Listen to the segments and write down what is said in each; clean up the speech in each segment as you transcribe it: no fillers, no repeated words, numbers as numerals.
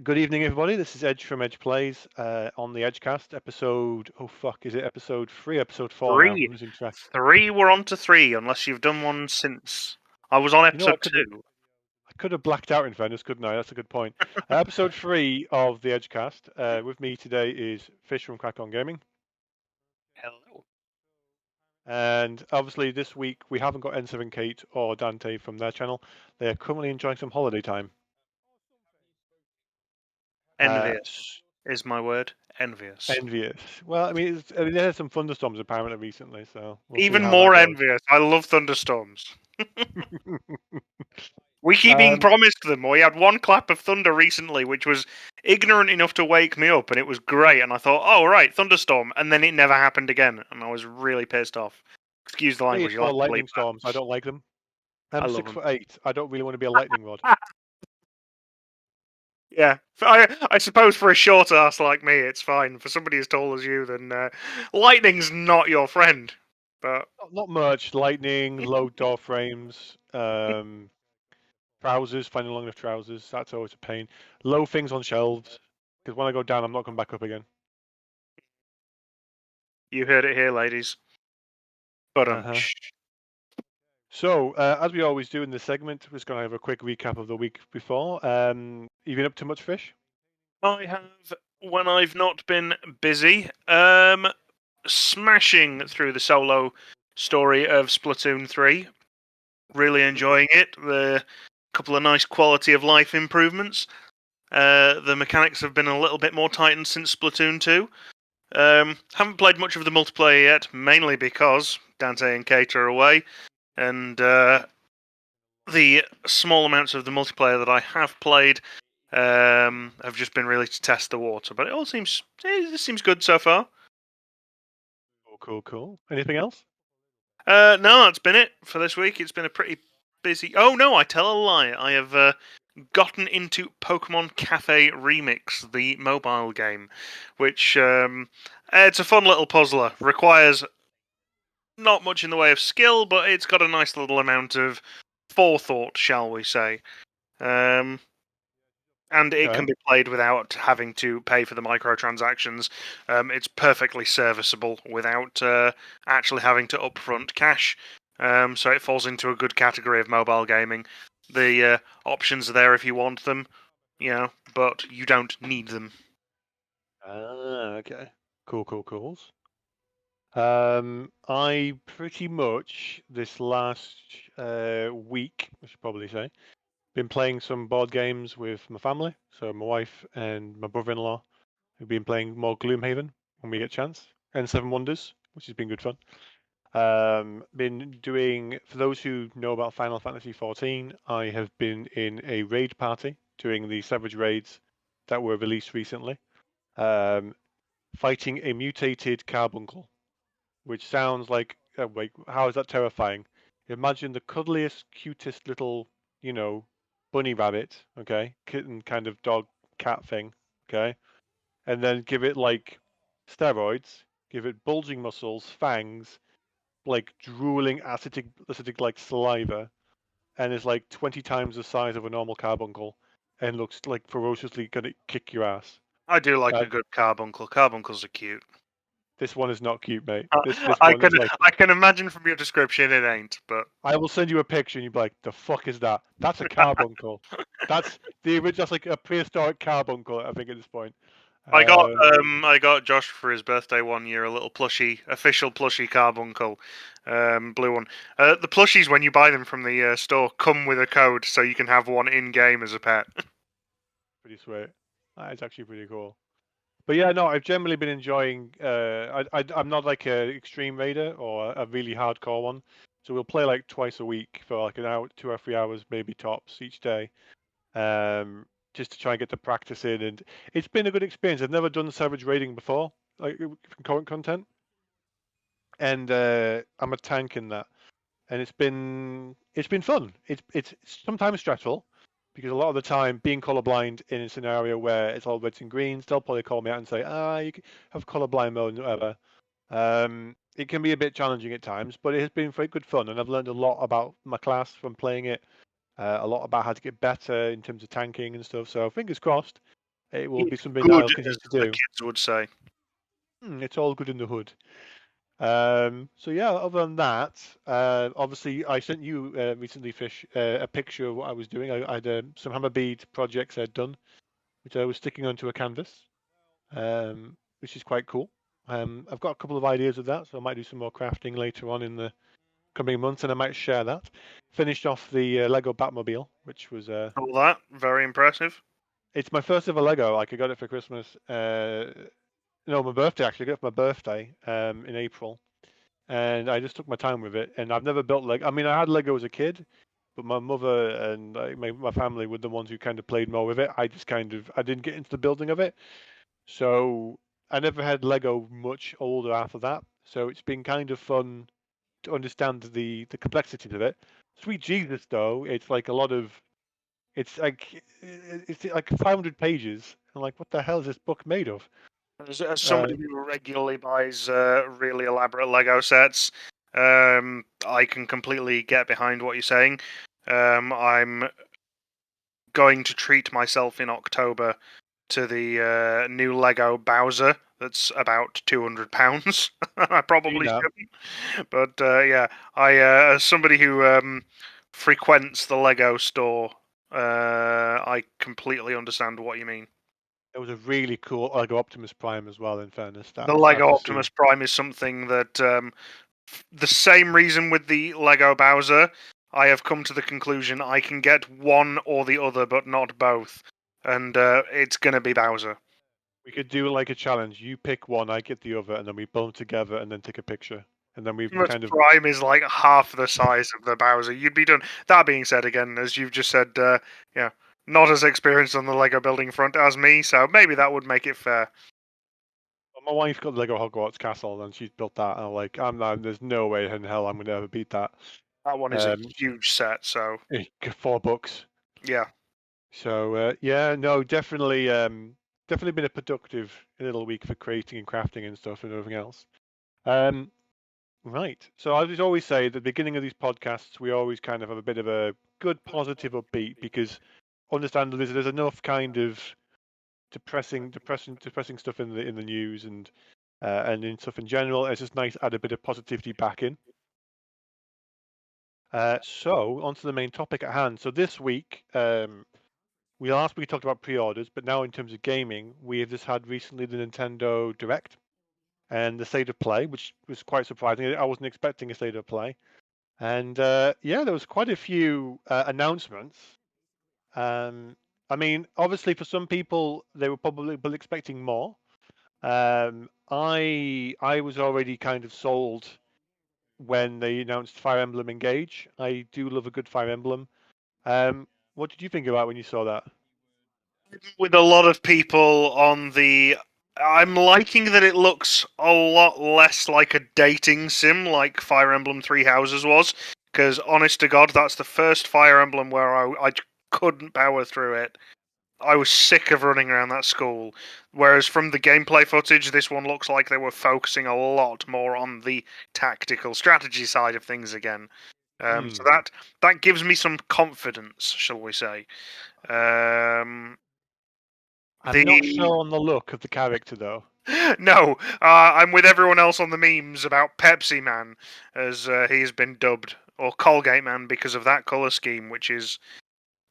Good evening, everybody. This is Edge from Edge Plays on the Edgecast episode. Oh fuck, is it episode 3? Episode 4 now. I'm Three. losing track. We're on to 3, unless you've done one since. I was on You know, episode 2. I could have blacked out in fairness, couldn't I? That's a good point. Episode 3 of the Edgecast. With me today is Fish from Krak Gaming. Hello. And obviously, this week we haven't got N7 Kate or Dante from their channel. They are currently enjoying some holiday time. Envious is my word. Envious. Envious. Well, I mean, they had some thunderstorms apparently recently, so we'll Even see how more that goes. envious. I love thunderstorms. We keep being promised them. We had one clap of thunder recently, which was ignorant enough to wake me up, and it was great. And I thought, oh, right, thunderstorm. And then it never happened again. And I was really pissed off. Excuse the language. It's called lightning storms. I don't like them. I'm 6'8". I don't really want to be a lightning rod. Yeah, I suppose for a short ass like me, it's fine. For somebody as tall as you, then lightning's not your friend. But not much. Lightning, low door frames, trousers, finding long enough trousers. That's always a pain. Low things on shelves, because when I go down, I'm not coming back up again. You heard it here, ladies. But So, as we always do in this segment, we're just going to have a quick recap of the week before. You been up to much, Fish? I have, when I've not been busy, smashing through the solo story of Splatoon 3. Really enjoying it. The couple of nice quality of life improvements. The mechanics have been a little bit more tightened since Splatoon 2. Haven't played much of the multiplayer yet, mainly because Dante and Kate are away, and the small amounts of the multiplayer that I have played have just been really to test the water. But it seems good so far. Cool. Anything else? No, that's been it for this week. It's been a pretty busy. Oh no, I tell a lie. I have gotten into Pokemon Cafe Remix, the mobile game, which it's a fun little puzzler. Requires not much in the way of skill, but it's got a nice little amount of forethought, shall we say. And it can be played without having to pay for the microtransactions. It's perfectly serviceable without actually having to upfront cash. So it falls into a good category of mobile gaming. The options are there if you want them, but you don't need them. Okay. Cool. I pretty much this last week, I should probably say, been playing some board games with my family. So my wife and my brother-in-law have been playing more Gloomhaven when we get a chance, and Seven Wonders, which has been good fun. Been doing, for those who know about Final Fantasy XIV, I have been in a raid party doing the Savage raids that were released recently, fighting a mutated carbuncle, which sounds like, wait, how is that terrifying? Imagine the cuddliest, cutest little, bunny rabbit, okay, kitten kind of dog cat thing, okay, and then give it like steroids, give it bulging muscles, fangs, like drooling acidic like saliva, and is like 20 times the size of a normal carbuncle, and looks like ferociously gonna kick your ass. I do like a good carbuncle. Carbuncles are cute. This one is not cute, mate. I can imagine from your description it ain't, but I will send you a picture and you'll be like, the fuck is that? That's a carbuncle. That's like a prehistoric carbuncle, I think, at this point. I got Josh for his birthday one year a little official plushie carbuncle, blue one. The plushies, when you buy them from the store, come with a code so you can have one in game as a pet. Pretty sweet. That is actually pretty cool. But yeah, no, I've generally been enjoying. I'm not like a extreme raider or a really hardcore one, so we'll play like twice a week for like an hour, 2 or 3 hours, maybe tops each day, just to try and get the practice in. And it's been a good experience. I've never done Savage raiding before, like from current content, and I'm a tank in that, and it's been fun. It's sometimes stressful, because a lot of the time, being colorblind in a scenario where it's all reds and greens, they'll probably call me out and say, you can have colorblind mode and whatever. It can be a bit challenging at times, but it has been very good fun, and I've learned a lot about my class from playing it. a lot about how to get better in terms of tanking and stuff. So fingers crossed, it will be It's something good, I'll continue as to the do. kids would say. It's all good in the hood. So yeah, other than that, obviously I sent you recently, Fish, a picture of what I was doing. I had some hammer bead projects I'd done, which I was sticking onto a canvas, which is quite cool. I've got a couple of ideas of that, so I might do some more crafting later on in the coming months, and I might share that. Finished off the Lego Batmobile, which was All that, very impressive. it's my first ever Lego. Like I got it for Christmas. No, my birthday actually. I got it for my birthday in April, and I just took my time with it. And I've never built Lego. I mean, I had Lego as a kid, but my mother and like, my family were the ones who kind of played more with it. I just kind of I didn't get into the building of it, so I never had Lego much older after that. So it's been kind of fun to understand the complexities of it. Sweet Jesus, though, it's like a lot of it's like 500 pages. I'm like, what the hell is this book made of? As Uh, somebody who regularly buys really elaborate Lego sets, I can completely get behind what you're saying. I'm going to treat myself in October to the new Lego Bowser. That's about £200. I you probably know, shouldn't, but yeah, I as somebody who frequents the Lego store, I completely understand what you mean. it was a really cool Lego Optimus Prime as well. In fairness, The that's Lego just Optimus Prime is something that, the same reason with the Lego Bowser, I have come to the conclusion I can get one or the other, but not both, and it's gonna be Bowser. we could do like a challenge. You pick one, I get the other, and then we build them together and then take a picture. And then we've Optimus kind of Prime is like half the size of the Bowser. You'd be done. That being said, again, as you've just said, yeah, not as experienced on the Lego building front as me, so maybe that would make it fair. my wife got the Lego Hogwarts Castle and she's built that. And I'm like, I'm not. There's no way in hell I'm gonna ever beat that. That one is a Um, huge set, so $4. yeah. So yeah, no, definitely, definitely been a productive little week for creating and crafting and stuff and everything else. Um, right. So I just always say at the beginning of these podcasts, we always kind of have a bit of a good, positive upbeat because understandably there's enough kind of depressing stuff in the news and in stuff in general. It's just nice to add a bit of positivity back in. So on to the main topic at hand. So this week, last week talked about pre-orders, but now in terms of gaming, we have just had recently the Nintendo Direct and the State of Play, which was quite surprising. I wasn't expecting a State of Play, and yeah, there was quite a few announcements. Um, I mean, obviously for some people, they were probably expecting more. I was already kind of sold when they announced Fire Emblem Engage. I do love a good Fire Emblem. What did you think about when you saw that? With a lot of people on the. I'm liking that it looks a lot less like a dating sim like Fire Emblem Three Houses was. Because, honest to God, that's the first Fire Emblem where I couldn't power through it. I was sick of running around that school. Whereas from the gameplay footage, this one looks like they were focusing a lot more on the tactical strategy side of things again. So Hmm. that gives me some confidence, shall we say? Um, I'm not the sure on the look of the character though. no, I'm with everyone else on the memes about Pepsi Man, as he has been dubbed, or Colgate Man because of that color scheme, which is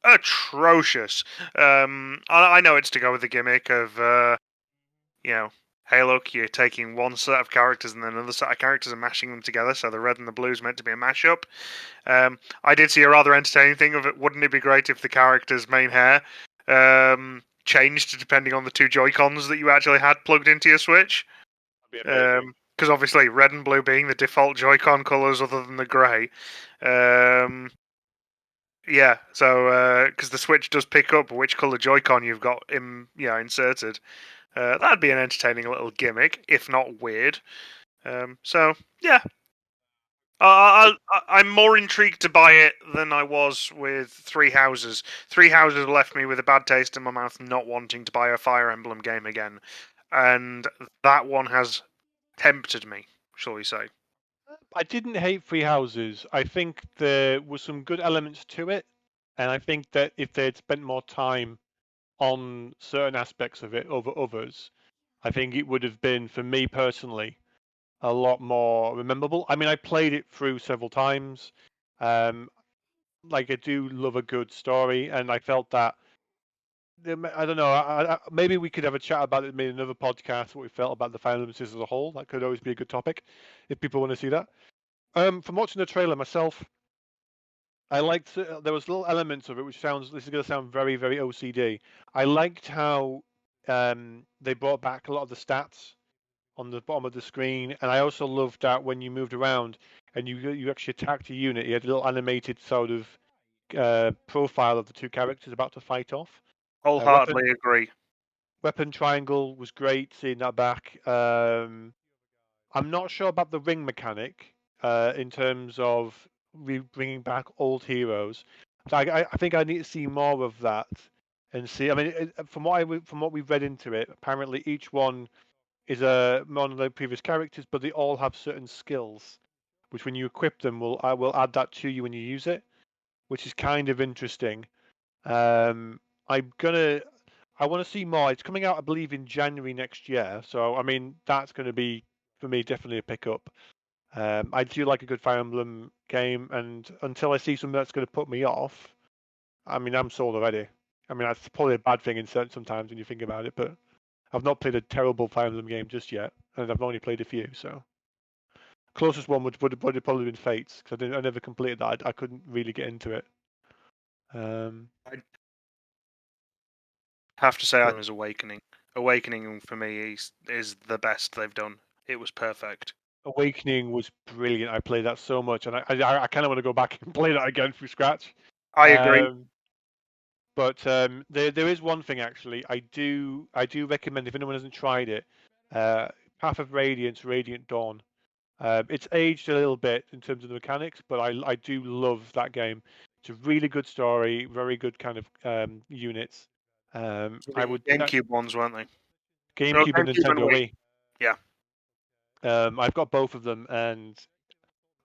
atrocious. I know it's to go with the gimmick of you know, hey look, you're taking one set of characters and then another set of characters and mashing them together, so the red and the blue is meant to be a mashup. I did see a rather entertaining thing of it. Wouldn't it be great if the character's main hair changed depending on the two Joy-Cons that you actually had plugged into your Switch? That'd be amazing. Because obviously red and blue being the default Joy-Con colours other than the grey. Yeah, so because the Switch does pick up which colour Joy-Con you've got inserted. That'd be an entertaining little gimmick, if not weird. So yeah, I'm more intrigued to buy it than I was with Three Houses. Three Houses left me with a bad taste in my mouth, not wanting to buy a Fire Emblem game again, and that one has tempted me, shall we say? I didn't hate Free Houses. I think there were some good elements to it. And I think that if they'd spent more time on certain aspects of it over others, I think it would have been, for me personally, a lot more rememberable. I mean, I played it through several times. Um, like I do love a good story, and I felt that I don't know. Maybe we could have a chat about it in another podcast. What we felt about the Fire Emblem series as a whole. That could always be a good topic if people want to see that. From watching the trailer myself, I liked there was little elements of it which sounds. This is going to sound very very OCD. I liked how they brought back a lot of the stats on the bottom of the screen, and I also loved that when you moved around and you actually attacked a unit, you had a little animated sort of profile of the two characters about to fight off. Weapon Wholeheartedly agree. weapon triangle was great, seeing that back. I'm not sure about the ring mechanic in terms of bringing back old heroes. So I think I need to see more of that and see. I mean, from what we've read into it, apparently each one is one of the previous characters, but they all have certain skills, which when you equip them, will add that to you when you use it, which is kind of interesting. Um, I'm gonna I want to see more. It's coming out, I believe, in January next year. So I mean, that's going to be for me definitely a pickup. I do like a good Fire Emblem game, and until I see something that's going to put me off, I mean, I'm sold already. I mean, that's probably a bad thing in certain sometimes when you think about it, but I've not played a terrible Fire Emblem game just yet, and I've only played a few. So closest one would have probably been Fates because I never completed that. I couldn't really get into it. I have to say, I But was Awakening. Awakening for me is the best they've done. It was perfect. Awakening was brilliant. I played that so much, and I kind of want to go back and play that again from scratch. I agree. Um, but there is one thing actually. I do recommend if anyone hasn't tried it, uh, Path of Radiance, Radiant Dawn. It's aged a little bit in terms of the mechanics, but I do love that game. It's a really good story, very good kind of units. I The would GameCube ones, weren't they? No, GameCube and GameCube and Nintendo Wii. Wii. Yeah. I've got both of them, and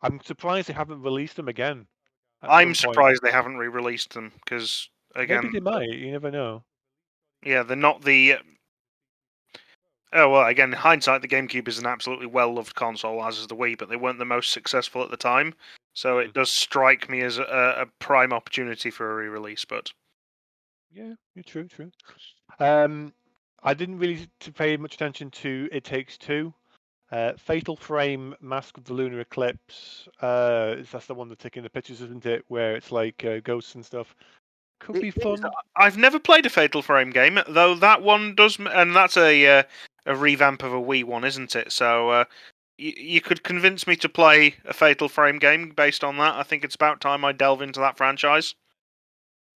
I'm surprised they haven't released them again at I'm some point. surprised they haven't re-released them because, Maybe again, they might. You never know. yeah, they're not the. Oh well, again, in hindsight, the GameCube is an absolutely well-loved console, as is the Wii, but they weren't the most successful at the time. So Mm. it does strike me as a prime opportunity for a re-release. But Yeah, you're true, true. Um, I didn't really pay much attention to It Takes Two. Fatal Frame, Mask of the Lunar Eclipse. That's the one that's taking the pictures, isn't it? Where it's like ghosts and stuff. Could it be is. fun. I've never played a Fatal Frame game, though that one does, and that's a revamp of a Wii one, isn't it? So you could convince me to play a Fatal Frame game based on that. I think it's about time I delve into that franchise.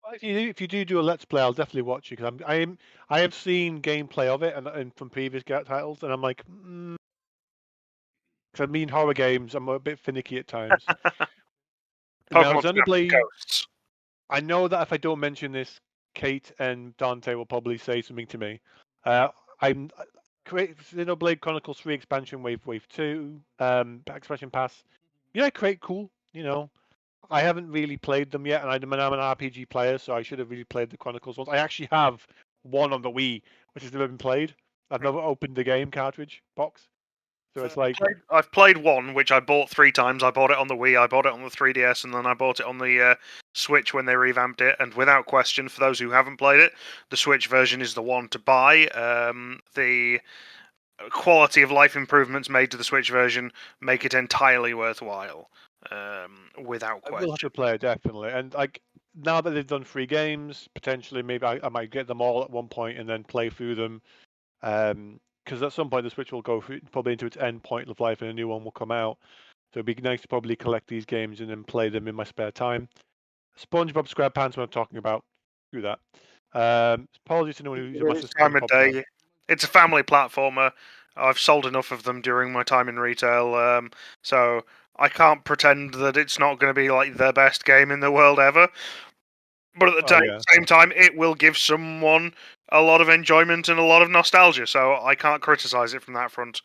Well, if you do a Let's Play, I'll definitely watch you because I have seen gameplay of it and from previous titles, and I'm like, because I mean horror games, I'm a bit finicky at times. Now, Pokemon's gonna have Xenoblade, ghosts. I know that if I don't mention this, Kate and Dante will probably say something to me. Uh, I'm create Xenoblade Chronicles 3 expansion wave 2, expansion pass. Create cool. I haven't really played them yet, and I'm an RPG player, so I should have really played the Chronicles ones. I actually have one on the Wii, which has never been played. I've never opened the game cartridge box, so it's like, I've played one, which I bought 3 times. I bought it on the Wii, I bought it on the 3DS, and then I bought it on the Switch when they revamped it. And without question, for those who haven't played it, the Switch version is the one to buy. The quality of life improvements made to the Switch version make it entirely worthwhile, without I will have question. to play it definitely. And like now that they've done 3 games, potentially maybe I might get them all at one point and then play through them. Because at some point the Switch will go through, probably into its end point of life, and a new one will come out. So it'd be nice to probably collect these games and then play them in my spare time. Spongebob SquarePants, what I'm talking about. Do that. Apologies to anyone who's a This massive time of Spongebob fan. day, it's a family platformer. I've sold enough of them during my time in retail, so I can't pretend that it's not going to be like the best game in the world ever. But at the Oh yeah, same time, it will give someone a lot of enjoyment and a lot of nostalgia, so I can't criticize it from that front.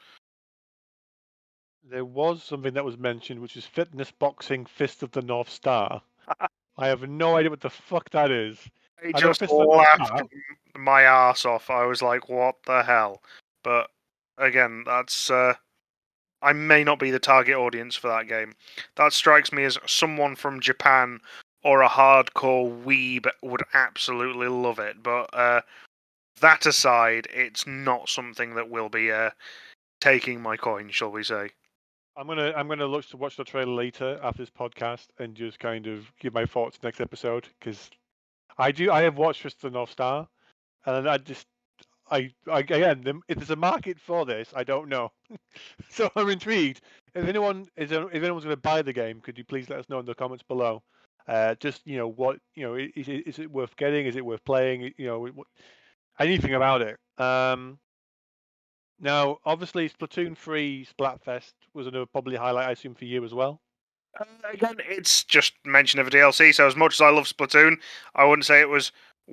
there was something that was mentioned, which is fitness boxing Fist of the North Star. I have no idea what the fuck that is. I I know just Fist of the North laughed Star. my ass off. I was like, "What the hell?" But again, that's I may not be the target audience for that game. That strikes me as someone from Japan or a hardcore weeb would absolutely love it. But that aside, it's not something that will be taking my coin, shall we say? I'm gonna look to watch the trailer later after this podcast and just kind of give my thoughts next episode because I have watched Fist of the North Star and if there's a market for this, I don't know. So I'm intrigued. If anyone's going to buy the game, could you please let us know in the comments below? Just what is it worth getting? Is it worth playing? Anything about it. Now, obviously, Splatoon 3 Splatfest was another probably highlight, I assume, for you as well. Again, it's just mention of a DLC. So as much as I love Splatoon, I wouldn't say it was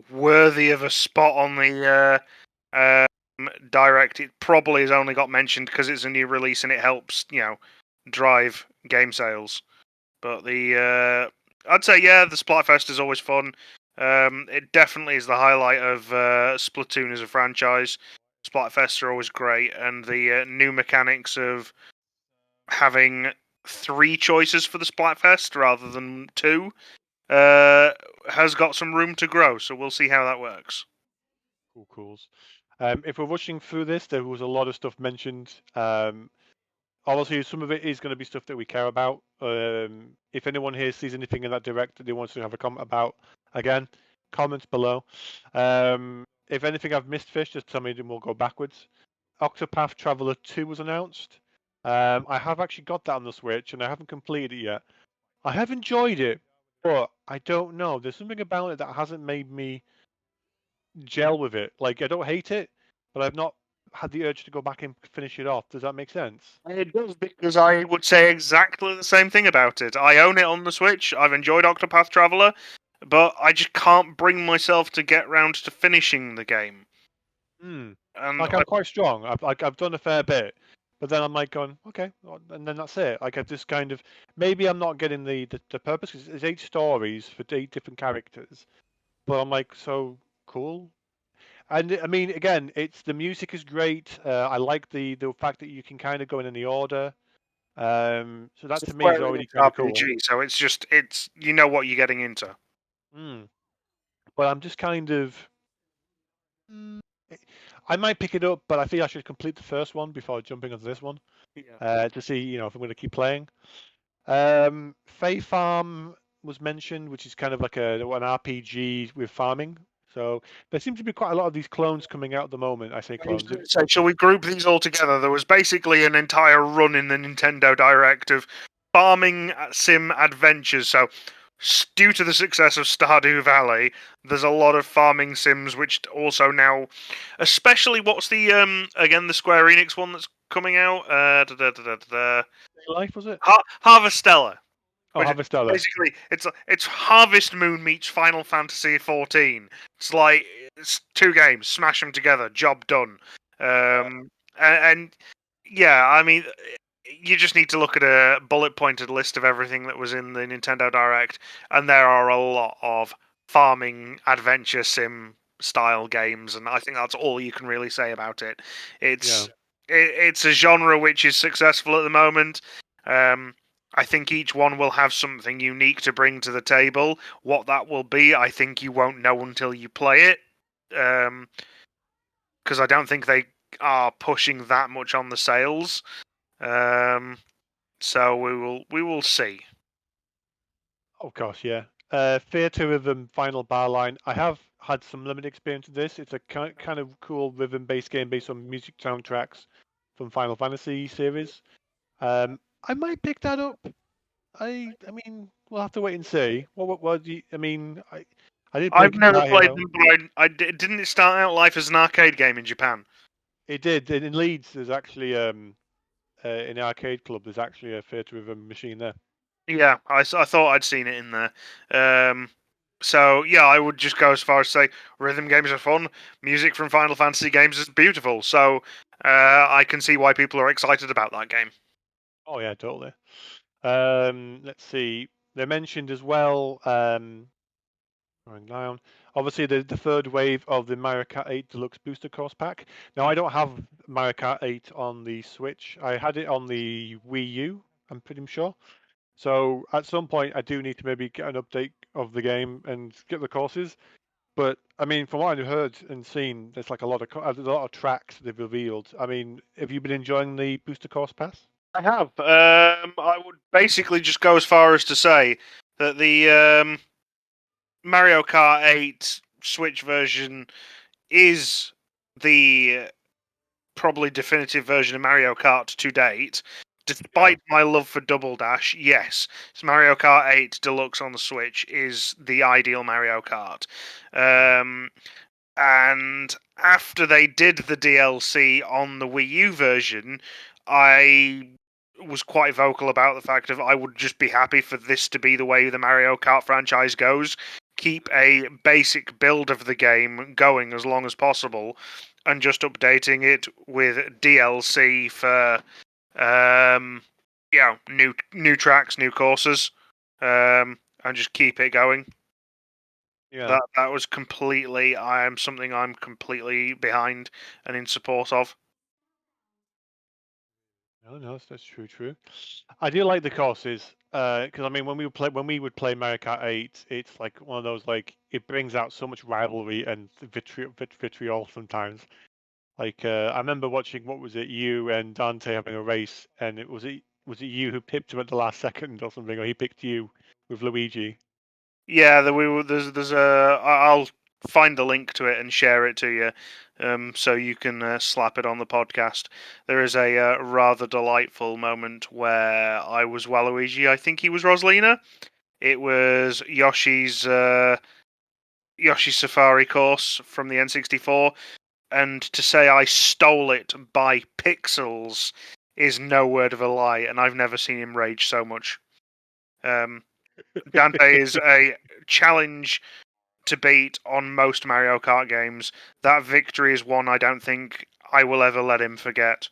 worthy of a spot on the direct. It probably has only got mentioned because it's a new release and it helps, drive game sales. But I'd say the Splatfest is always fun. It definitely is the highlight of Splatoon as a franchise. Splatfests are always great, and the new mechanics of having 3 choices for the Splatfest rather than 2 has got some room to grow. So we'll see how that works. Cool. If we're rushing through this, there was a lot of stuff mentioned. Obviously, some of it is going to be stuff that we care about. If anyone here sees anything in that direct that they want to have a comment about, again, comments below. If anything I've missed, Fish, just tell me and we'll go backwards. Octopath Traveler 2 was announced. I have actually got that on the Switch and I haven't completed it yet. I have enjoyed it, but I don't know. There's something about it that hasn't made me gel with it. Like, I don't hate it, but I've not had the urge to go back and finish it off. Does that make sense? It does, because I would say exactly the same thing about it. I own it on the Switch. I've enjoyed Octopath Traveler, but I just can't bring myself to get round to finishing the game. Hmm. And Like, I'm quite strong. I've done a fair bit, but then I'm like going, okay, well, and then that's it. Like, I just kind of maybe I'm not getting the purpose because there's 8 stories for 8 different characters, but I'm like, so cool. And I mean, again, it's the music is great. I like the fact that you can kind of go in any order. So that it's a to me is Square already Enix kind of cool. RPG, so it's you know what you're getting into. Hmm. But I'm just kind of, mm, I might pick it up, but I think I should complete the first one before jumping onto this one Yeah. to see, if I'm going to keep playing. Fae Farm was mentioned, which is kind of like an RPG with farming. So there seems to be quite a lot of these clones coming out at the moment. I say I was clones. going to say, shall we group these all together? There was basically an entire run in the Nintendo Direct of farming sim adventures. So, due to the success of Stardew Valley, there's a lot of farming sims, which also now, especially what's the again the Square Enix one that's coming out? Life was it? Harvestella, Oh, which Harvestella. basically it's Harvest Moon meets Final Fantasy 14. It's like it's 2 games, smash them together, job done. And yeah, I mean, you just need to look at a bullet pointed list of everything that was in the Nintendo Direct, and there are a lot of farming adventure sim style games, and I think that's all you can really say about it. Yeah. It's a genre which is successful at the moment. I think each one will have something unique to bring to the table. What that will be, I think you won't know until you play it, because I don't think they are pushing that much on the sales. So we will see. Of course, yeah. Theatre Rhythm Final Bar Line. I have had some limited experience with this. It's a kind of cool rhythm-based game based on music soundtracks from Final Fantasy series. I might pick that up. I mean, we'll have to wait and see. What do you, I mean, I did play I've never Guitar played Hero. them, but didn't it start out life as an arcade game in Japan? It did. In Leeds, there's actually in the arcade club, there's actually a Theatre Rhythm machine there. Yeah, I thought I'd seen it in there. So yeah, I would just go as far as say rhythm games are fun. Music from Final Fantasy games is beautiful. So I can see why people are excited about that game. Oh yeah, totally. Let's see. They mentioned as well. Going down. Obviously, the third wave of the Mario Kart 8 Deluxe Booster Course Pack. Now, I don't have Mario Kart 8 on the Switch. I had it on the Wii U, I'm pretty sure. So at some point, I do need to maybe get an update of the game and get the courses. But I mean, from what I've heard and seen, there's like a lot of tracks they've revealed. I mean, have you been enjoying the Booster Course Pass? I have. I would basically just go as far as to say that the Mario Kart 8 Switch version is the probably definitive version of Mario Kart to date. Despite my love for Double Dash, yes, Mario Kart 8 Deluxe on the Switch is the ideal Mario Kart. And after they did the DLC on the Wii U version, I was quite vocal about the fact of I would just be happy for this to be the way the Mario Kart franchise goes. Keep a basic build of the game going as long as possible, and just updating it with DLC for new tracks, new courses, and just keep it going. Yeah. That was completely something I'm completely behind and in support of. No, that's true. I do like the courses because I mean when we would play Mario Kart 8, it's like one of those like it brings out so much rivalry and vitriol sometimes. Like I remember watching what was it you and Dante having a race, and was it you who picked him at the last second or something, or he picked you with Luigi? Yeah, there's a I'll find the link to it and share it to you, so you can slap it on the podcast. There is a rather delightful moment where I was Waluigi. I think he was Rosalina. It was Yoshi's Safari course from the N64, and to say I stole it by pixels is no word of a lie, and I've never seen him rage so much. Dante is a challenge to beat on most Mario Kart games. That victory is one I don't think I will ever let him forget.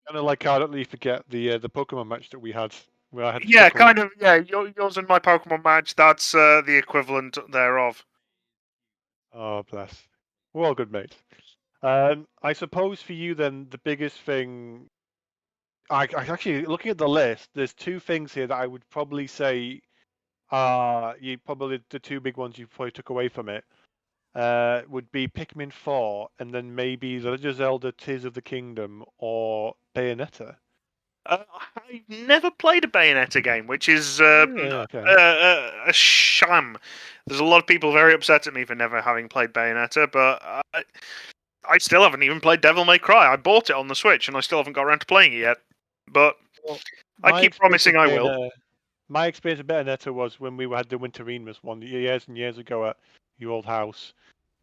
Kind of like how I don't really forget the Pokemon match that we had where I had to Yeah, chuckle. kind of. Yeah, yours and my Pokemon match. That's the equivalent thereof. Oh bless. We're all good mates. I suppose for you then the biggest thing. I actually looking at the list. There's two things here that I would probably say are you probably the two big ones you probably took away from it. Would be Pikmin 4 and then maybe The Legend of Zelda Tears of the Kingdom or Bayonetta. I've never played a Bayonetta game, which is Yeah, okay. a sham. There's a lot of people very upset at me for never having played Bayonetta, but I still haven't even played Devil May Cry. I bought it on the Switch, and I still haven't got around to playing it yet. But Well, I my keep experience promising with I will. Bayonetta, my experience with Bayonetta was when we had the Winter Remus one years and years ago at your old house,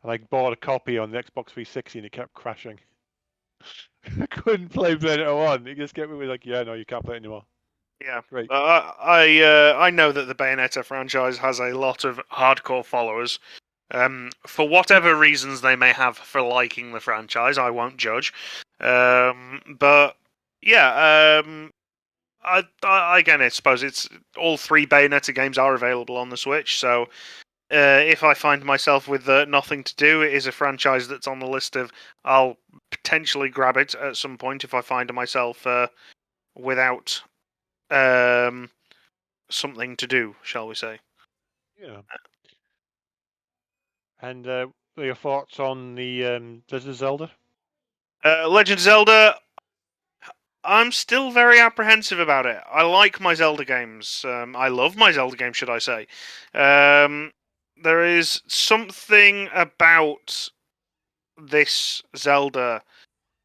and I bought a copy on the Xbox 360 and it kept crashing. I couldn't play Bayonetta 1. It just kept me like, yeah, no, you can't play it anymore. Yeah, Great. I know that the Bayonetta franchise has a lot of hardcore followers. For whatever reasons they may have for liking the franchise, I won't judge. But yeah, again, I suppose it's all three Bayonetta games are available on the Switch. So if I find myself with nothing to do, it is a franchise that's on the list of I'll potentially grab it at some point if I find myself without something to do, shall we say. Yeah. And your thoughts on the Legend of Zelda? Legend of Zelda, I'm still very apprehensive about it. I like my Zelda games. I love my Zelda games, should I say. There is something about this Zelda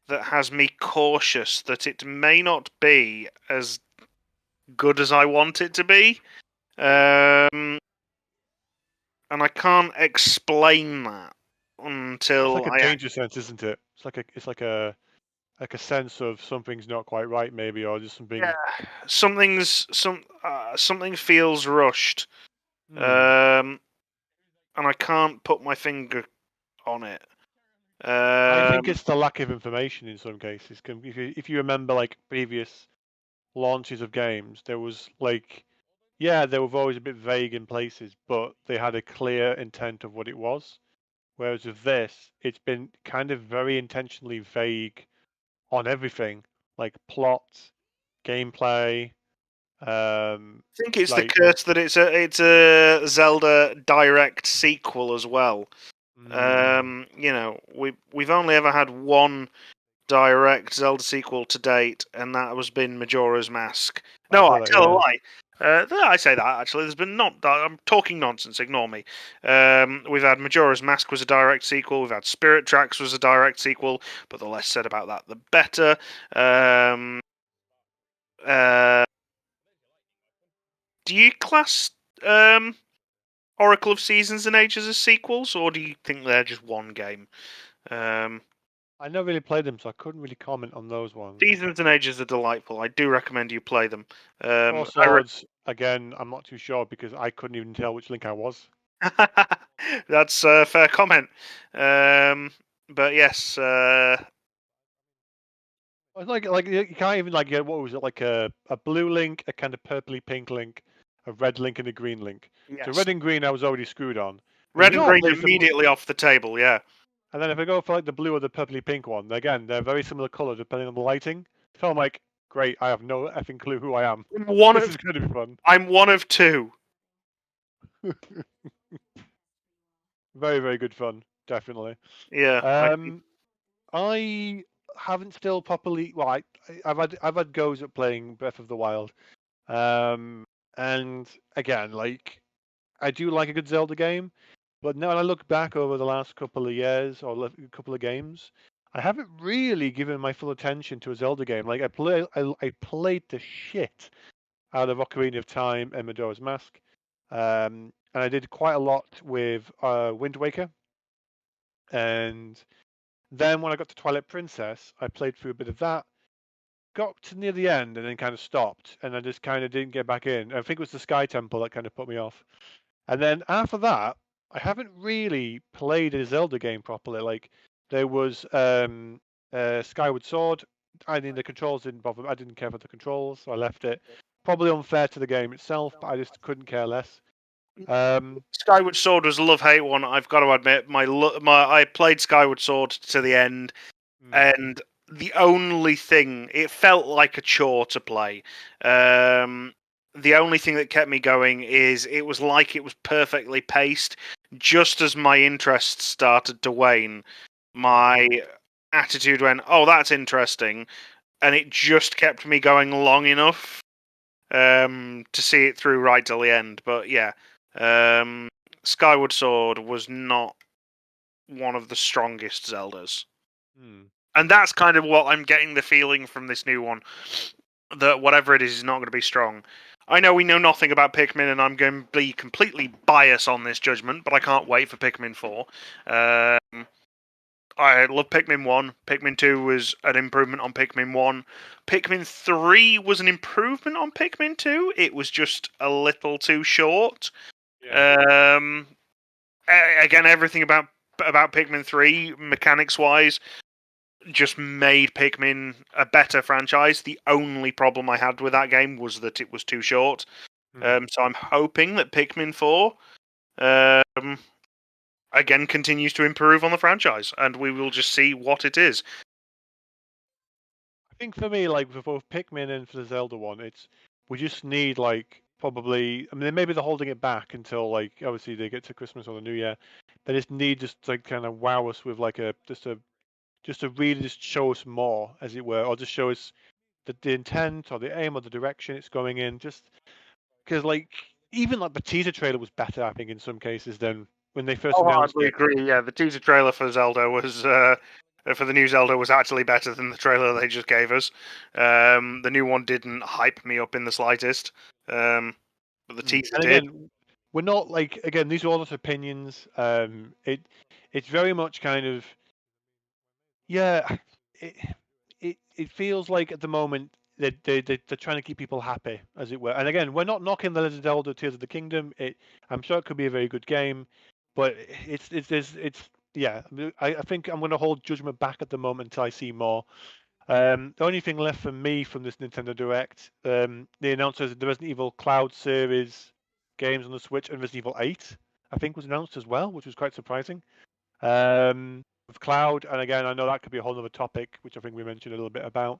that has me cautious that it may not be as good as I want it to be. And I can't explain that It's until like a I danger sense, isn't it? It's like a sense of something's not quite right, maybe, or just yeah, something. something feels rushed, Hmm. and I can't put my finger on it. I think Um, it's the lack of information in some cases. If you remember, like previous launches of games, there was like yeah, they were always a bit vague in places, but they had a clear intent of what it was. Whereas with this, it's been kind of very intentionally vague on everything, like plot, gameplay, I think it's the like curse that it's a Zelda direct sequel as well. You know, we've only ever had one direct Zelda sequel to date, and that was been Majora's Mask. I No, I thought that, tell a yeah. lie. I say that actually. There's been not. I'm talking nonsense. Ignore me. We've had Majora's Mask was a direct sequel. We've had Spirit Tracks was a direct sequel, but the less said about that, the better. Um, uh, do you class um, Oracle of Seasons and Ages as sequels, or do you think they're just one game? Um, I never really played them, so I couldn't really comment on those ones. Seasons and Ages are delightful. I do recommend you play them. Four I Swords, again, I'm not too sure because I couldn't even tell which Link I was. That's a fair comment. But yes, It's like you can't even like get what was it like a blue Link, a kind of purpley pink Link, a red Link, and a green Link. So yes. red and green I was already screwed on. And if Red you and go, I'll green play some. immediately off the table, yeah. And then if I go for like the blue or the purpley pink one, again they're very similar colors depending on the lighting. So I'm like, great, I have no effing clue who I am. I'm one This of is going to be fun. I'm one of two. Very very good fun, definitely. Yeah. I haven't still properly. Well, I've had goes at playing Breath of the Wild. And again, like I do like a good Zelda game, but now when I look back over the last couple of years or couple of games, I haven't really given my full attention to a Zelda game. Like I played the shit out of Ocarina of Time and Majora's Mask, and I did quite a lot with Wind Waker. And then when I got to Twilight Princess, I played through a bit of that, got to near the end, and then kind of stopped, and I just kind of didn't get back in. I think it was the Sky Temple that kind of put me off. And then after that, I haven't really played a Zelda game properly. Like there was Skyward Sword. I mean, the controls didn't bother me. I didn't care for the controls, so I left it. Probably unfair to the game itself, but I just couldn't care less. Skyward Sword was a love-hate one. I've got to admit, I played Skyward Sword to the end, Mm, and the only thing it felt like a chore to play. The only thing that kept me going is it was like it was perfectly paced. Just as my interest started to wane, mm, my attitude went, "Oh, that's interesting," and it just kept me going long enough to see it through right till the end. But yeah, um, Skyward Sword was not one of the strongest Zeldas. mm. And that's kind of what I'm getting the feeling from this new one, that whatever it is not going to be strong. I know we know nothing about Pikmin, and I'm going to be completely biased on this judgment, but I can't wait for Pikmin 4. I love Pikmin 1. Pikmin 2 was an improvement on Pikmin 1. Pikmin 3 was an improvement on Pikmin 2. It was just a little too short. Yeah. Um, Again, everything about Pikmin 3, mechanics wise, just made Pikmin a better franchise. The only problem I had with that game was that it was too short. Mm. So I'm hoping that Pikmin 4 um, again continues to improve on the franchise, and we will just see what it is. I think for me, like for both Pikmin and for the Zelda one, it's we just need like probably. I mean, maybe they're holding it back until like obviously they get to Christmas or the New Year. They just need just like kind of wow us with like a just to really just show us more, as it were, or just show us the intent or the aim or the direction it's going in. Just because like even like the teaser trailer was better, I think, in some cases than when they first I announced hardly it. agree. Yeah, the teaser trailer for Zelda was for the new Zelda was actually better than the trailer they just gave us. The new one didn't hype me up in the slightest, but the teaser And did. again, we're not like again these are all just opinions. It's very much kind of yeah. It it feels like at the moment they're trying to keep people happy, as it were. And again, we're not knocking the Legend of Zelda Tears of the Kingdom. I'm sure it could be a very good game, but it's yeah. I think I'm going to hold judgment back at the moment until I see more. The only thing left for me from this Nintendo Direct, they announced the Resident Evil Cloud series games on the Switch, and Resident Evil 8, I think, was announced as well, which was quite surprising. With Cloud, and again, I know that could be a whole other topic, which I think we mentioned a little bit about.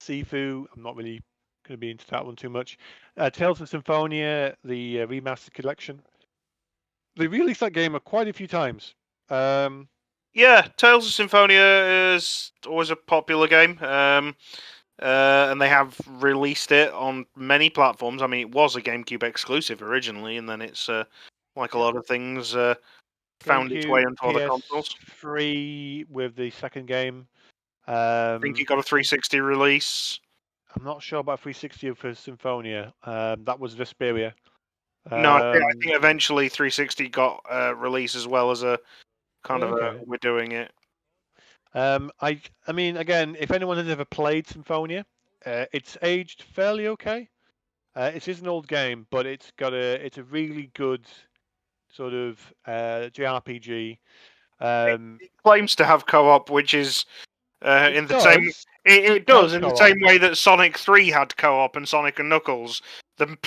Sifu, I'm not really going to be into that one too much. Tales of Symphonia, the remastered collection. They released that game quite a few times. Yeah, Tales of Symphonia is always a popular game, and they have released it on many platforms. I mean, it was a GameCube exclusive originally, and then it's like a lot of things found its way GameCube, into other consoles. PS3 with the second game. I think it got a 360 release. I'm not sure about 360 for Symphonia. That was Vesperia. No, I think eventually 360 got a release as well as a kind of a we're doing it. I mean, again, if anyone has ever played Symphonia, it's aged fairly okay. It is an old game, but it's a really good sort of JRPG. It claims to have co-op, which is in the same. It does in the same way that Sonic 3 had co-op and Sonic and Knuckles. The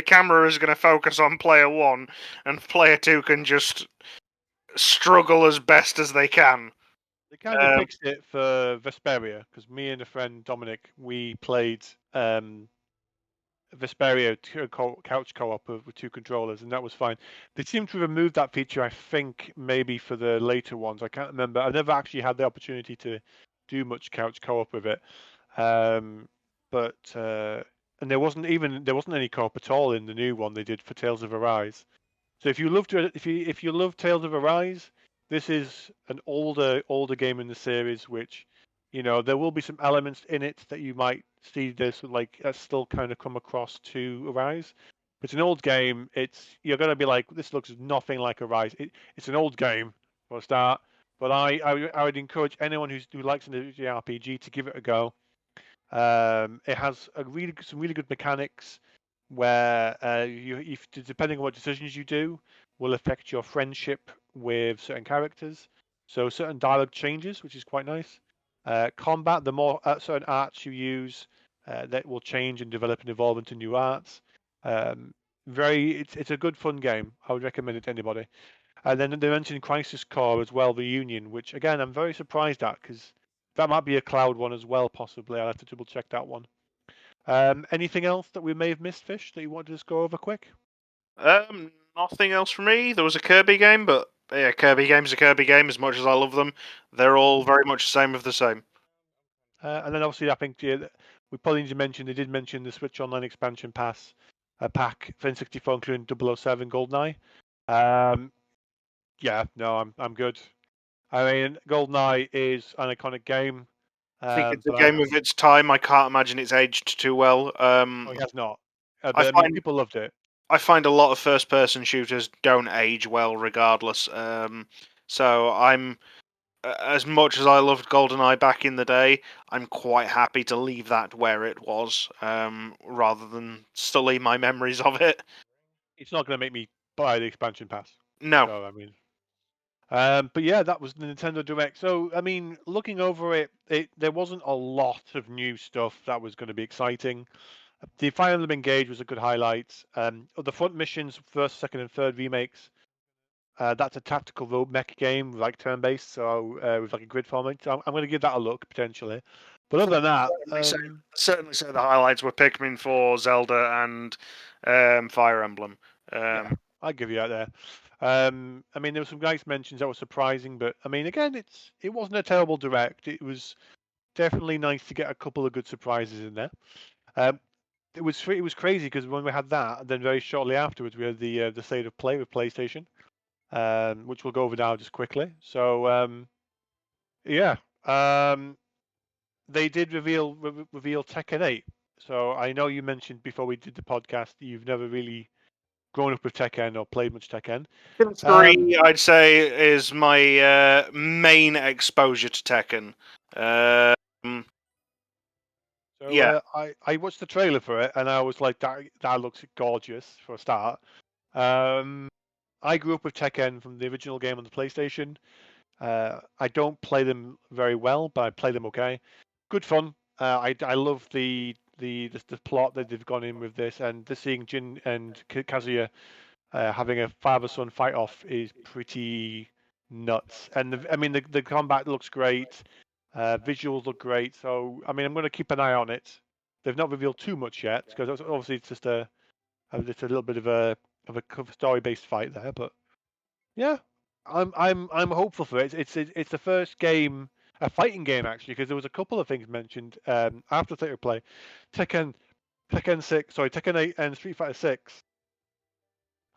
camera is going to focus on player 1, and player 2 can just struggle as best as they can. They kind of fixed it for Vesperia, because me and a friend Dominic, we played Vesperia couch co-op with 2 controllers, and that was fine. They seem to remove that feature, I think, maybe for the later ones. I can't remember. I've never actually had the opportunity to do much couch co-op with it. And there wasn't any co-op at all in the new one they did for Tales of Arise. So if you love Tales of Arise, this is an older game in the series, which, there will be some elements in it that you might see this like still kind of come across to Arise. But it's an old game. You're gonna be like, this looks nothing like Arise. It's an old game for a start. But I would encourage anyone who likes an RPG to give it a go. It has some really good mechanics where depending on what decisions you do, will affect your friendship with certain characters. So certain dialogue changes, which is quite nice. Combat, the more certain arts you use, that will change and develop and evolve into new arts. It's a good fun game. I would recommend it to anybody. And then they mentioned Crisis Core as well, the Union, which again I'm very surprised at, because that might be a cloud one as well, possibly. I'll have to double check that one. Anything else that we may have missed, Fish, that you want to just go over quick? Nothing else for me. There was a Kirby game, but yeah, Kirby game's a Kirby game. As much as I love them, they're all very much the same of the same. And then obviously, I think we probably need to mention, they did mention the Switch Online expansion pass pack for N64, including 007 GoldenEye. Yeah, no, I'm good. I mean, GoldenEye is an iconic game. I think it's a game of its time. I can't imagine it's aged too well. Oh, it has not. I mean, people loved it. I find a lot of first-person shooters don't age well, regardless. So I'm, as much as I loved GoldenEye back in the day, I'm quite happy to leave that where it was, rather than sully my memories of it. It's not going to make me buy the expansion pass. No. So, I mean, but yeah, that was the Nintendo Direct. So, I mean, looking over it, there wasn't a lot of new stuff that was going to be exciting. The Fire Emblem Engage was a good highlight. The front missions, first, second, and third remakes. That's a tactical road mech game, like turn-based, so with like a grid format. So I'm going to give that a look potentially. But other than that, certainly say the highlights were Pikmin 4, Zelda, and Fire Emblem. Yeah, I'd give you that there. I mean, there were some nice mentions that were surprising, but I mean, again, it wasn't a terrible direct. It was definitely nice to get a couple of good surprises in there. It was crazy because when we had that, then very shortly afterwards we had the state of play with PlayStation, which we'll go over now just quickly. So yeah, they did reveal Tekken 8. So I know you mentioned before we did the podcast that you've never really grown up with Tekken or played much Tekken. Tekken 3, I'd say, is my main exposure to Tekken. Yeah, I watched the trailer for it and I was like, that looks gorgeous for a start. I grew up with Tekken from the original game on the PlayStation. I don't play them very well, but I play them okay. Good fun. I love the plot that they've gone in with this, and the seeing Jin and Kazuya having a father-son fight-off is pretty nuts. And I mean, the combat looks great, visuals look great. So I mean, I'm going to keep an eye on it. They've not revealed too much yet because obviously it's just a little bit of a story-based fight there. But yeah, I'm hopeful for it. It's the first game, a fighting game actually, because there was a couple of things mentioned after State of Play, Tekken, Tekken 8 and Street Fighter 6.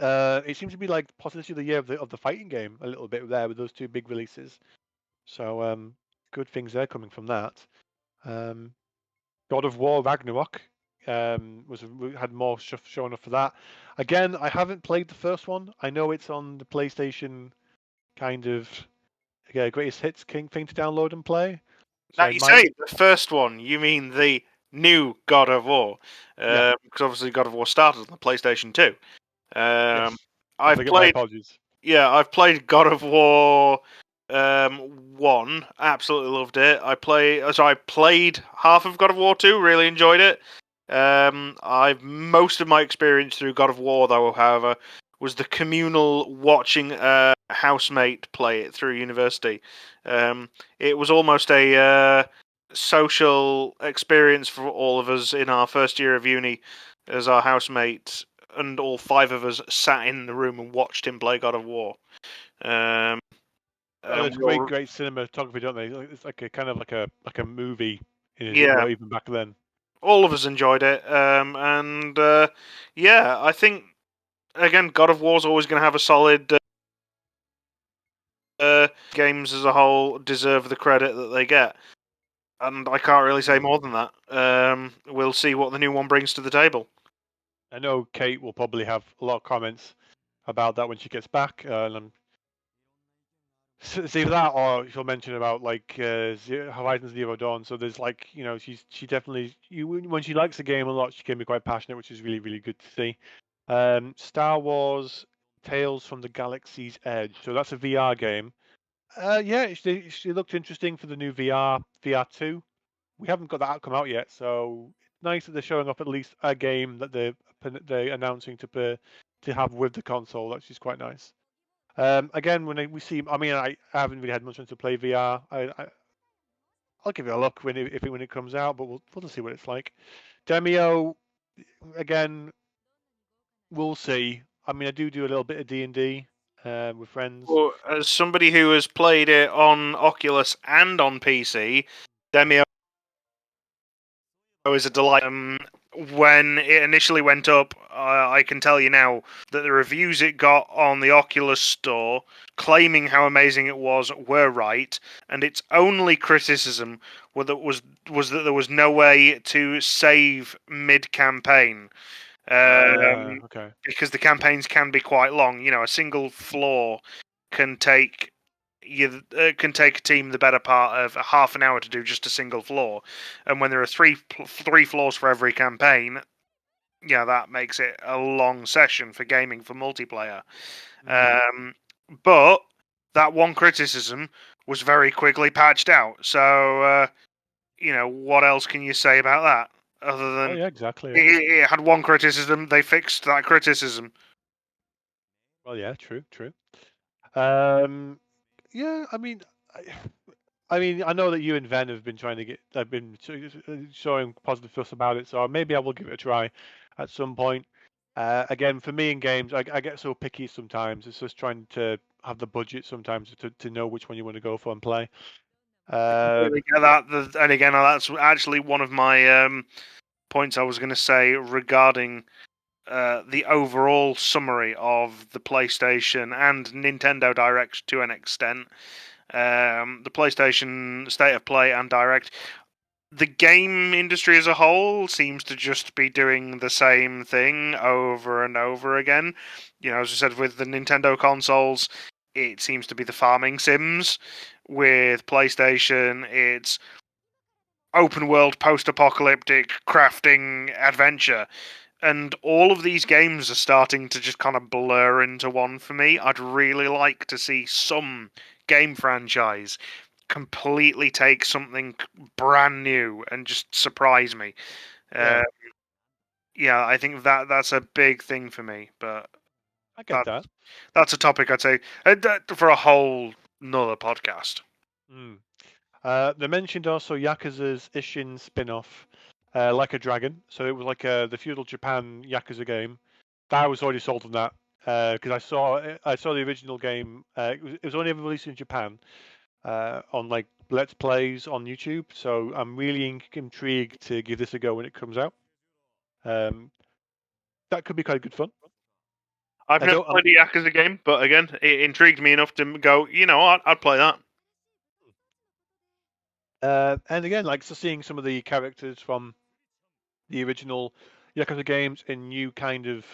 It seems to be like possibly the year of the fighting game a little bit there with those two big releases. So good things there coming from that. Um, God of War Ragnarok had more stuff showing up for that. Again, I haven't played the first one. I know it's on the PlayStation kind of greatest hits king thing to download and play. So Now, I you might. say the first one, you mean the new God of War? Yeah. Because obviously God of War started on the PlayStation 2. Yes. I I've forget my played, apologies. yeah, I've played God of War 1, absolutely loved it. I played half of God of War 2, really enjoyed it. I've most of my experience through God of War, though, however, was the communal watching a housemate play it through university. It was almost a social experience for all of us in our first year of uni, as our housemate and all five of us sat in the room and watched him play God of War. Um, Oh, and it's we all, great cinematography, don't they? It's like a kind of like a movie, as it yeah, were, even back then. all of us enjoyed it. And yeah, I think again, God of War's always going to have a solid. Games as a whole deserve the credit that they get, and I can't really say Mm. more than that. We'll see what the new one brings to the table. I know Kate will probably have a lot of comments about that when she gets back, and it's either that or she'll mention about like Horizon Zero Dawn. So there's like she definitely when she likes a game a lot, she can be quite passionate, which is really good to see. Star Wars Tales from the Galaxy's Edge. So that's a VR game. Yeah, she looked interesting for the new VR2. We haven't got that come out yet, so it's nice that they're showing off at least a game that they're announcing to have with the console. That's just quite nice. Again, we see, I mean, I haven't really had much chance to play VR. I'll give it a look when it comes out, but we'll just see what it's like. Demio, again, we'll see. I mean, I do a little bit of D&D with friends. Well, as somebody who has played it on Oculus and on PC, Demio is a delight. When it initially went up, I can tell you now that the reviews it got on the Oculus store, claiming how amazing it was, were right, and its only criticism was that there was no way to save mid-campaign. Okay. Because the campaigns can be quite long. You know, a single floor can take can take a team the better part of a half an hour to do just a single floor, and when there are three floors for every campaign, yeah, that makes it a long session for gaming for multiplayer. Mm. But that one criticism was very quickly patched out. So what else can you say about that other Oh than yeah, exactly. Yeah. it had one criticism? They fixed that criticism. Well, yeah, true. Um, yeah, I, I mean, I know that you and Ven have been showing positive stuff about it, so maybe I will give it a try at some point. Again, for me in games, I get so picky sometimes. It's just trying to have the budget sometimes to know which one you want to go for and play. Completely get that. And again, that's actually one of my points I was going to say regarding the overall summary of the PlayStation and Nintendo Direct to an extent. The PlayStation State of Play and Direct. The game industry as a whole seems to just be doing the same thing over and over again. You know, as I said, with the Nintendo consoles, it seems to be the farming sims. With PlayStation, it's open world, post apocalyptic crafting adventure. And all of these games are starting to just kind of blur into one for me. I'd really like to see some game franchise completely take something brand new and just surprise me. Yeah, Yeah, I think that's a big thing for me. But I get that. that's a topic I'd say for a whole another podcast. Mm. They mentioned also Yakuza's Ishin spin-off, Like a Dragon. So it was like the feudal Japan Yakuza game. That was already sold on that because I saw the original game. It was only ever released in Japan on like Let's Plays on YouTube. So I'm really intrigued to give this a go when it comes out. Um, that could be quite good fun. I've I never don't. played a Yakuza game, but again, it intrigued me enough to go. You know, I'd play that. And again, like so seeing some of the characters from the original Yakuza games in new kind of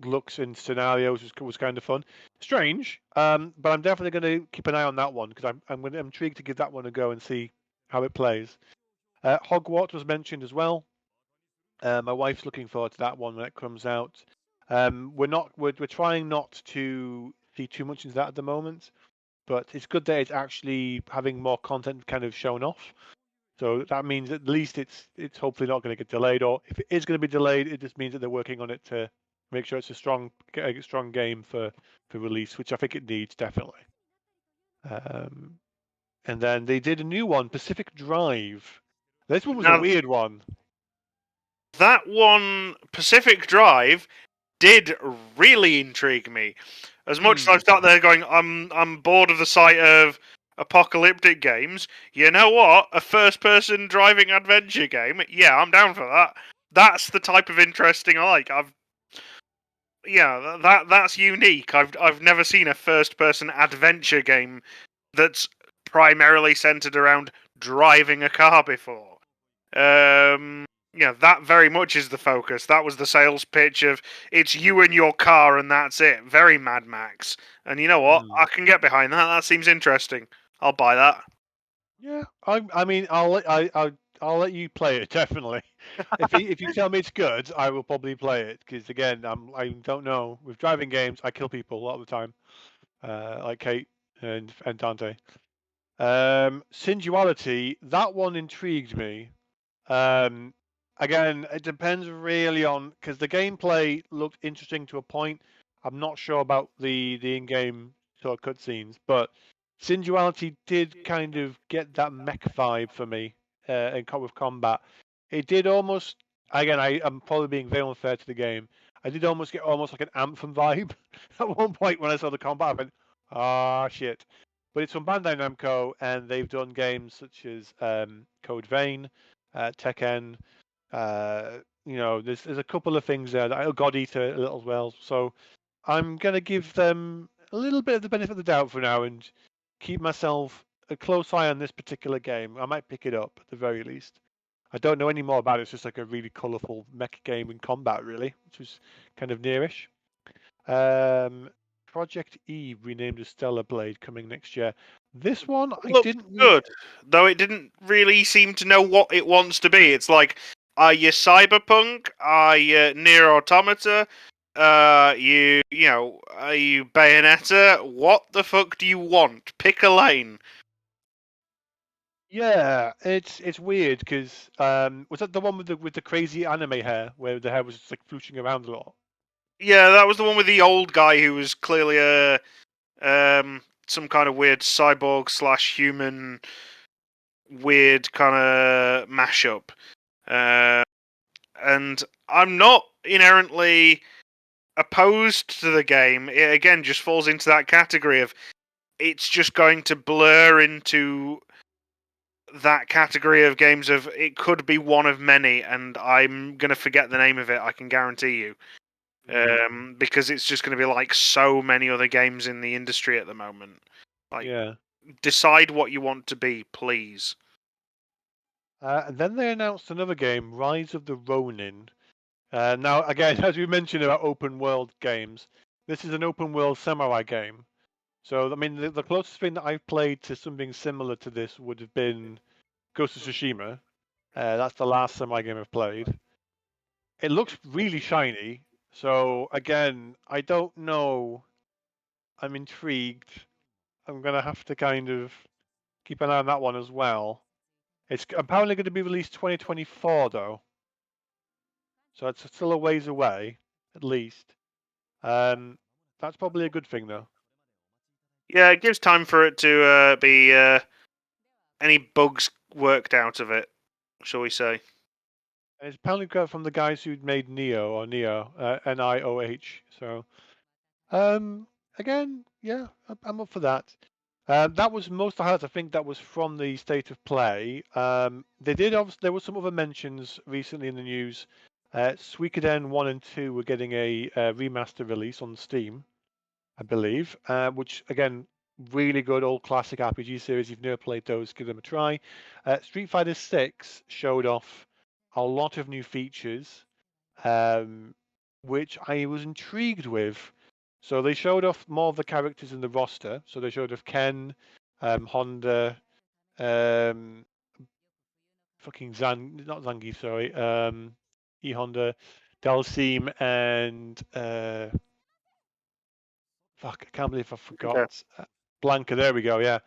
looks and scenarios was kind of fun. Strange, but I'm definitely going to keep an eye on that one because I'm intrigued to give that one a go and see how it plays. Hogwarts was mentioned as well. My wife's looking forward to that one when it comes out. We're trying not to see too much into that at the moment, but it's good that it's actually having more content kind of shown off. So that means at least it's hopefully not going to get delayed, or if it is going to be delayed, it just means that they're working on it to make sure it's a strong game for release, which I think it needs definitely. Um, and then they did a new one, Pacific Drive. This one was a Now weird one. that one, Pacific Drive, did really intrigue me. As much as I've sat there going, I'm bored of the sight of apocalyptic games. You know what? A first-person driving adventure game. Yeah, I'm down for that. That's the type of interesting I like. That's unique. I've never seen a first-person adventure game that's primarily centered around driving a car before. That very much is the focus. That was the sales pitch of it's you and your car and that's it. Very Mad Max. And you know what? I can get behind that. That seems interesting. I'll buy that. Yeah, I mean, I'll let you play it definitely. If you tell me it's good, I will probably play it because again, I don't know with driving games, I kill people a lot of the time, like Kate and Dante. Sensuality, that one intrigued me. Um, Again, it depends really on because the gameplay looked interesting to a point. I'm not sure about the in-game sort of cutscenes, but Sensuality did kind of get that mech vibe for me with combat. It did almost again. I'm probably being very unfair to the game. I did almost get almost like an Anthem vibe at one point when I saw the combat. I went, ah, shit. But it's from Bandai Namco, and they've done games such as Code Vein, Tekken. There's a couple of things there. God Eater a little as well. So I'm gonna give them a little bit of the benefit of the doubt for now and keep myself a close eye on this particular game. I might pick it up at the very least. I don't know any more about it. It's just like a really colourful mech game in combat, really, which was kind of nearish. Um, Project Eve renamed as Stellar Blade coming next year. This one I Looks didn't. good, though it didn't really seem to know what it wants to be. It's like, are you Cyberpunk? Are you Near Automata? Are you Bayonetta? What the fuck do you want? Pick a lane. Yeah, it's weird because was that the one with the crazy anime hair where the hair was just like flooshing around a lot? Yeah, that was the one with the old guy who was clearly a some kind of weird cyborg slash human weird kind of mashup. Uh, and I'm not inherently opposed to the game. It again just falls into that category of it's just going to blur into that category of games of it could be one of many, and I'm going to forget the name of it. I can guarantee you. Because it's just going to be like so many other games in the industry at the moment. Like, Yeah. decide what you want to be, please. And then they announced another game, Rise of the Ronin. Now, again, as we mentioned about open world games, this is an open world samurai game. So, I mean, the closest thing that I've played to something similar to this would have been Ghost of Tsushima. That's the last samurai game I've played. It looks really shiny. So, again, I don't know. I'm intrigued. I'm gonna have to kind of keep an eye on that one as well. It's apparently going to be released 2024 though, so it's still a ways away, at least. That's probably a good thing though. Yeah, it gives time for it to be any bugs worked out of it, shall we say? And it's apparently got from the guys who made Neo, Nioh. So, again, yeah, I'm up for that. That was most of the highlights. I think that was from the state of play. They did obviously, there were some other mentions recently in the news. Suikoden 1 and 2 were getting a remaster release on Steam, I believe, which again, really good old classic RPG series. If you've never played those, give them a try. Street Fighter 6 showed off a lot of new features, um, which I was intrigued with. So they showed off more of the characters in the roster. So they showed off Ken, Honda, um, fucking not Zangief, sorry, E Honda, Dalsim, and fuck, I can't believe I Okay. forgot Blanca. There we go. Yeah.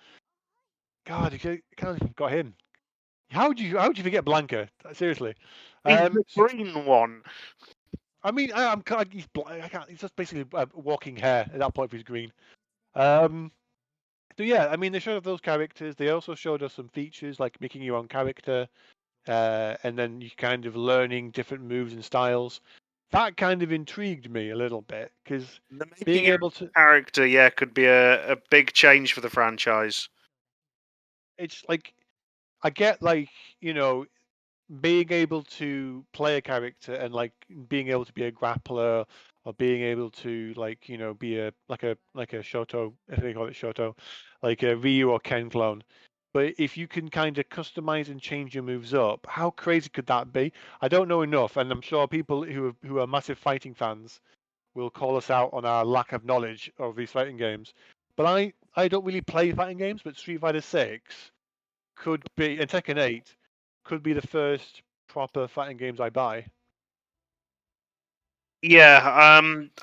God, I can't believe I forgot him. How would you forget Blanca? Seriously. He's the green one. I mean, I'm kind of, he's just basically walking hair at that point if he's green. Um, so yeah, I mean, they showed off those characters. They also showed us some features like making your own character, and then you kind of learning different moves and styles. That kind of intrigued me a little bit because The making being your able to, character, yeah, could be a big change for the franchise. it's like I get like being able to play a character and like being able to be a grappler or being able to like be a like a Shoto, if they call it Shoto, like a Ryu or Ken clone. But if you can kind of customize and change your moves up, how crazy could that be? I don't know enough, and I'm sure people who are massive fighting fans will call us out on our lack of knowledge of these fighting games. But I don't really play fighting games, but Street Fighter 6 could be, and Tekken 8 could be the first proper fighting games I buy. Yeah,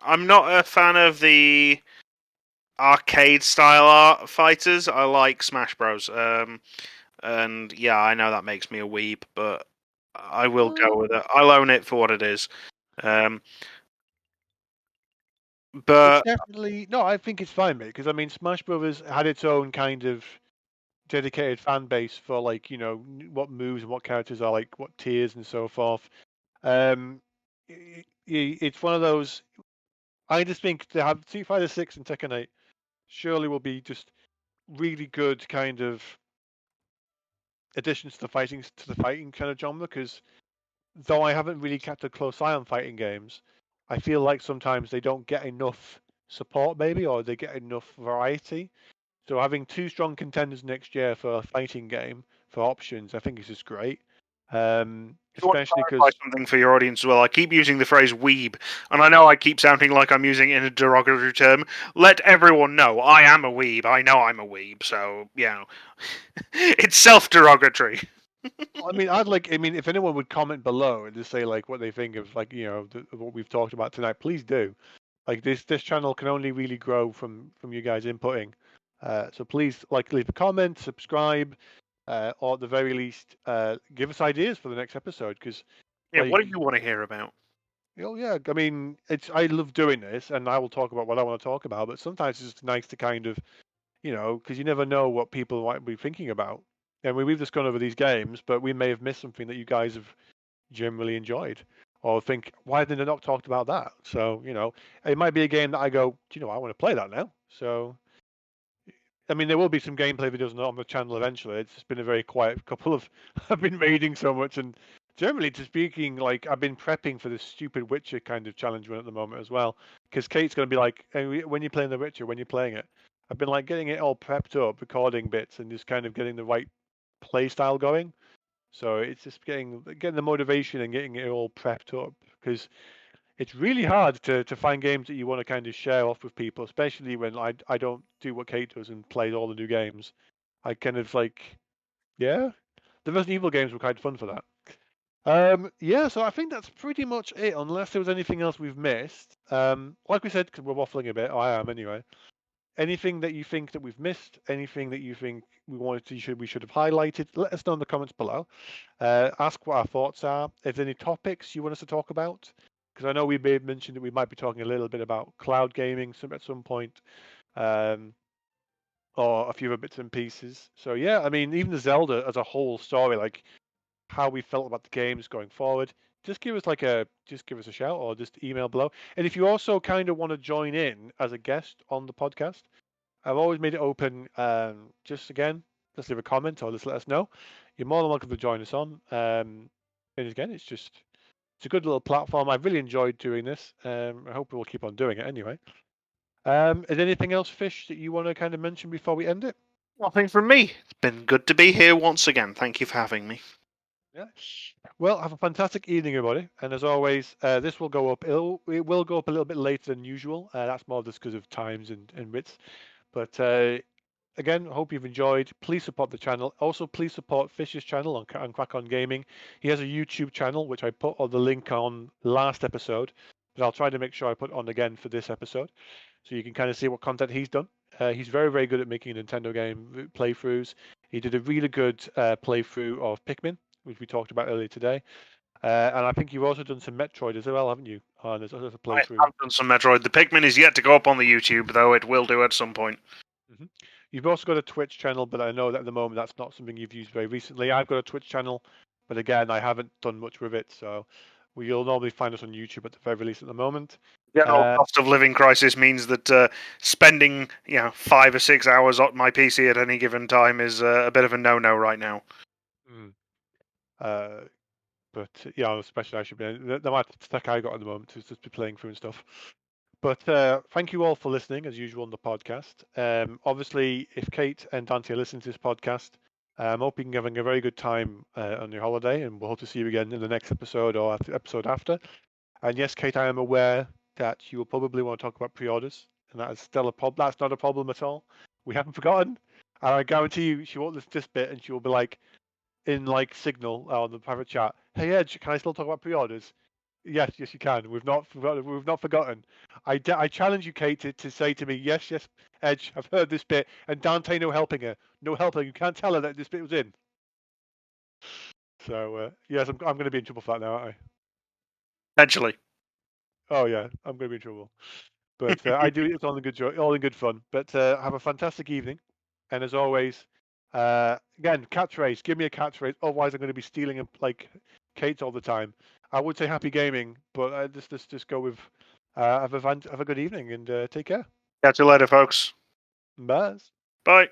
I'm not a fan of the arcade style art fighters. I like Smash Bros. And yeah, I know that makes me a weeb, but I will go with Um, it. I'll own it for what it is. Um, it's but definitely no. I think it's fine, mate. Because I mean, Smash Brothers had its own kind of dedicated fan base for like what moves and what characters are like, what tiers and so forth. Um, it's one of those. I just think to have Street Fighter 6 and Tekken 8 surely will be just really good kind of additions to the fighting kind of genre because though I haven't really kept a close eye on fighting games, I feel like sometimes they don't get enough support, maybe, or they get enough variety. So having two strong contenders next year for a fighting game for options, I think is just great. if you want to Especially clarify because something for your audience as well, I keep using the phrase weeb, and I know I keep sounding like I'm using it in a derogatory term. Let everyone know I am a weeb. I know I'm a weeb, so, it's self-derogatory. I mean, I mean, if anyone would comment below and just say like what they think of like what we've talked about tonight, please do. Like this channel can only really grow from you guys inputting. So please like leave a comment, subscribe, or at the very least, give us ideas for the next episode. Because Yeah, like, what do you want to hear about? yeah, I mean, I love doing this, and I will talk about what I want to talk about. But sometimes it's just nice to kind of because you never know what people might be thinking about. And we've just gone over these games, but we may have missed something that you guys have generally enjoyed, or think, why didn't they not talked about that? So it might be a game that I go, do you know, I want to play that now. So I mean, there will be some gameplay videos on the channel eventually. It's just been a very quiet couple of. I've been raiding so much, and generally, to speaking, like I've been prepping for this stupid Witcher kind of challenge run at the moment as well. Because Kate's going to be like, hey, when you're playing the Witcher, when you're playing it, I've been like getting it all prepped up, recording bits, and just kind of getting the right play style going. So it's just getting the motivation and getting it all prepped up because it's really hard to find games that you want to kind of share off with people, especially when I don't do what Kate does and play all the new games. I kind of like, yeah, the Resident Evil games were quite fun for that. Yeah, so I think that's pretty much it, unless there was anything else we've missed. Like we said, because we're waffling a bit, or I am anyway. anything that you think that we've missed, anything that you think we should have highlighted, let us know in the comments below. Ask what our thoughts are. If there's any topics you want us to talk about, because I know we may have mentioned that we might be talking a little bit about cloud gaming at some point, or a few other bits and pieces. So yeah, I mean, even the Zelda as a whole story, like how we felt about the games going forward, just give us a shout or just email below. And if you also kind of want to join in as a guest on the podcast, I've always made it open. Just leave a comment or just let us know. You're more than welcome to join us on. And again, it's a good little platform. I've really enjoyed doing this. I hope we'll keep on doing it anyway. Is there anything else, Fish, that you want to kind of mention before we end it? Nothing from me. It's been good to be here once again. Thank you for having me. Yeah. Well, have a fantastic evening, everybody. And as always, this will go up. It will go up a little bit later than usual. That's more just because of times and bits. But again, hope you've enjoyed. Please support the channel. Also, please support Fish's channel on Crack On Gaming. He has a YouTube channel, which I put the link on last episode. But I'll try to make sure I put on again for this episode, so you can kind of see what content he's done. He's very, very good at making Nintendo game playthroughs. He did a really good playthrough of Pikmin, which we talked about earlier today. And I think you've also done some Metroid as well, haven't you? There's a playthrough. I have done some Metroid. The Pikmin is yet to go up on the YouTube, though it will do at some point. Mm-hmm. You've also got a Twitch channel, but I know that at the moment that's not something you've used very recently. I've got a Twitch channel, but again, I haven't done much with it. So you'll normally find us on YouTube at the very least at the moment. General cost of living crisis means that spending 5 or 6 hours on my PC at any given time is a bit of a no-no right now. But yeah, especially I should be. The amount of tech I got at the moment is just be playing through and stuff. But thank you all for listening, as usual, on the podcast. Obviously, if Kate and Dante are listening to this podcast, I'm hoping you're having a very good time on your holiday, and we'll hope to see you again in the next episode or episode after. And yes, Kate, I am aware that you will probably want to talk about pre-orders, and that is still a problem. That's not a problem at all. We haven't forgotten, and I guarantee you, she won't listen to this bit, and she will be like, in like Signal on the private chat, "Hey Edge, can I still talk about pre-orders?" Yes, you can. We've not forgotten. I challenge you, Kate, to say to me, yes, Edge, I've heard this bit, and Dante, no helping her. You can't tell her that this bit was in. So yes, I'm going to be in trouble for that now, aren't I? Potentially. Oh yeah, I'm going to be in trouble. But I do it all in good fun. But have a fantastic evening, and as always, again, catchphrase. Give me a catchphrase. Otherwise, I'm going to be stealing like Kate's all the time. I would say happy gaming, but just go with have a good evening and take care. Catch you later, folks. Bye. Bye.